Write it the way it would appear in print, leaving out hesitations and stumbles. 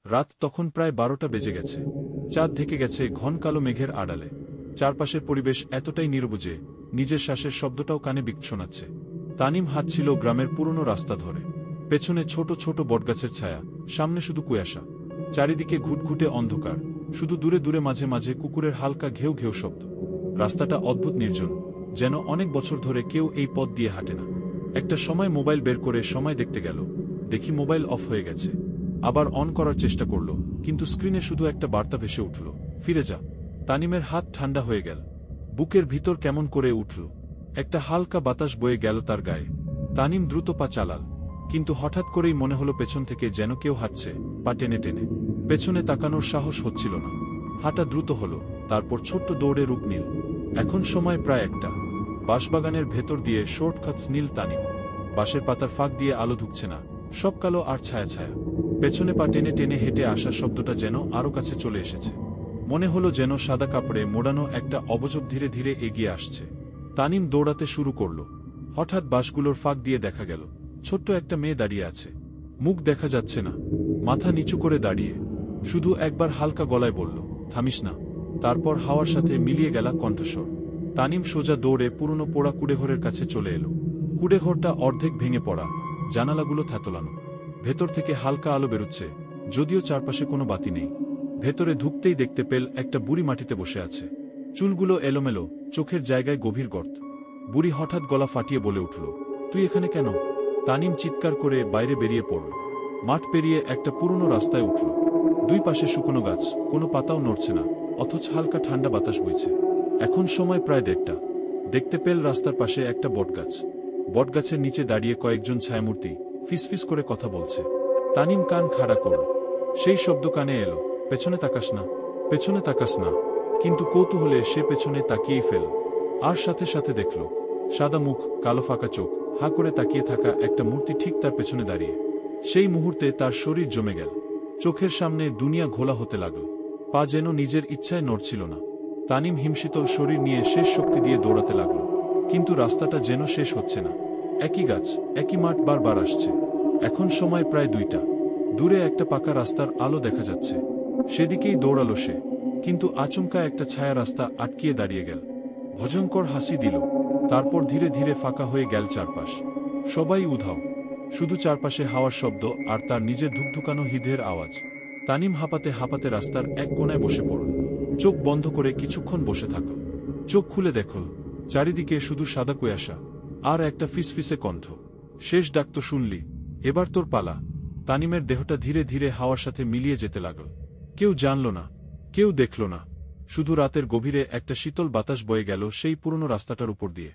রাত তখন প্রায় 12টা বেজে গেছে। চাঁদ ঢেকে গেছে ঘন কালো মেঘের আড়ালে। চারপাশের পরিবেশ এতটাই নীরব যে নিজের শ্বাসের শব্দটাও কানে শোনাচ্ছে। তানিম হাঁটছিল গ্রামের পুরনো রাস্তা ধরে। পেছনে ছোট ছোট বটগাছের ছায়া, সামনে শুধু কুয়াশা। চারিদিকে ঘুটঘুটে অন্ধকার, শুধু দূরে দূরে মাঝে মাঝে কুকুরের হালকা ঘেউ ঘেউ শব্দ। রাস্তাটা অদ্ভুত নির্জন, যেন অনেক বছর ধরে কেউ এই পথ দিয়ে হাঁটে না। একটা সময় মোবাইল বের করে সময় দেখতে গেল, দেখি মোবাইল অফ হয়ে গেছে। আবার অন করার চেষ্টা করল, কিন্তু স্ক্রিনে শুধু একটা বার্তা ভেসে উঠল, ফিরে যা। তানিমের হাত ঠান্ডা হয়ে গেল, বুকের ভিতর কেমন করে উঠল। একটা হালকা বাতাস বয়ে গেল তার গায়ে। তানিম দ্রুত পা চালাল, কিন্তু হঠাৎ করেই মনে হলো পেছন থেকে যেন কেউ হাঁটছে, পা টেনে টেনে। পেছনে তাকানোর সাহস হচ্ছিল না। হাঁটা দ্রুত হলো, তারপর ছোট্ট দৌড়ে রূপ নিল। এখন সময় প্রায় 1টা। বাঁশবাগানের ভেতর দিয়ে শর্টকাটস নীল তানিম। বাঁশের পাতার ফাঁক দিয়ে আলো ঢুকছে না, সব কালো আর ছায়া ছায়া। পেছনে পা টেনে টেনে হেঁটে আসার শব্দটা যেন আরো কাছে চলে এসেছে। মনে হলো যেন সাদা কাপড়ে মোড়ানো একটা অবজব ধীরে ধীরে এগিয়ে আসছে। তানিম দৌড়াতে শুরু করল। হঠাৎ বাঁশগুলোর ফাঁক দিয়ে দেখা গেল ছোট্ট একটা মেয়ে দাঁড়িয়ে আছে। মুখ দেখা যাচ্ছে না, মাথা নিচু করে দাঁড়িয়ে। শুধু একবার হালকা গলায় বলল, থামিস না। তারপর হাওয়ার সাথে মিলিয়ে গেল কণ্ঠস্বর। তানিম সোজা দৌড়ে পুরনো পোড়া কুড়েঘরের কাছে চলে এলো। কুড়েঘরটা অর্ধেক ভেঙে পড়া, জানালাগুলো থ্যাতলানো। ভেতর থেকে হালকা আলো বেরোচ্ছে, যদিও চারপাশে কোনো বাতি নেই। ভেতরে ঢুকতেই দেখতে পেল একটা বুড়ি মাটিতে বসে আছে। চুলগুলো এলোমেলো, চোখের জায়গায় গভীর গর্ত। বুড়ি হঠাৎ গলা ফাটিয়ে বলে উঠল, তুই এখানে কেন? তানিম চিৎকার করে বাইরে বেরিয়ে পড়ল। মাঠ পেরিয়ে একটা পুরনো রাস্তায় উঠল। দুই পাশে শুকনো গাছ, কোনো পাতাও নড়ছে না, অথচ হালকা ঠান্ডা বাতাস বইছে। এখন সময় প্রায় 1:30। দেখতে পেল রাস্তার পাশে একটা বটগাছ। বটগাছের নিচে দাঁড়িয়ে কয়েকজন ছায়ামূর্তি ফিসফিস করে কথা বলছে। তানিম কান খাড়া করল। সেই শব্দ কানে এলো, পেছনে তাকাস না, পেছনে তাকাস না। কিন্তু কৌতূহলে সে পেছনে তাকিয়েই ফেল। আর সাথে সাথে দেখল সাদা মুখ, কালো ফাঁকা চোখ, হা করে তাকিয়ে থাকা একটা মূর্তি ঠিক তার পেছনে দাঁড়িয়ে। সেই মুহূর্তে তার শরীর জমে গেল। চোখের সামনে দুনিয়া ঘোলা হতে লাগল। পা যেন নিজের ইচ্ছায় নড়ছিল না। তানিম হিমশীতল শরীর নিয়ে শেষ শক্তি দিয়ে দৌড়াতে লাগল। কিন্তু রাস্তাটা যেন শেষ হচ্ছে না। একই গাছ, একই মাঠ বারবার আসছে। এখন সময় প্রায় 2টা। দূরে একটা পাকা রাস্তার আলো দেখা যাচ্ছে। সেদিকেই দৌড়ালো সে, কিন্তু আচমকা একটা ছায়া রাস্তা আটকিয়ে দাঁড়িয়ে গেল। ভয়ঙ্কর হাসি দিল, তারপর ধীরে ধীরে ফাঁকা হয়ে গেল চারপাশ। সবাই উধাও, শুধু চারপাশে হাওয়ার শব্দ আর তার নিজের ধুকধুকানো হৃদয়ের আওয়াজ। তানিম হাঁপাতে হাঁপাতে রাস্তার এক কোণায় বসে পড়ল। চোখ বন্ধ করে কিছুক্ষণ বসে থাকল। চোখ খুলে দেখল চারিদিকে শুধু সাদা কুয়াশা আর একটা ফিসফিসে কণ্ঠ। শেষ ডাক তো শুনলি, এবার তোর পালা। তানিমের দেহটা ধীরে ধীরে হাওয়ার সাথে মিলিয়ে যেতে লাগল। কেউ জানল না, কেউ দেখল না, শুধু রাতের গভীরে একটা শীতল বাতাস বয়ে গেল সেই পুরনো রাস্তাটার উপর দিয়ে।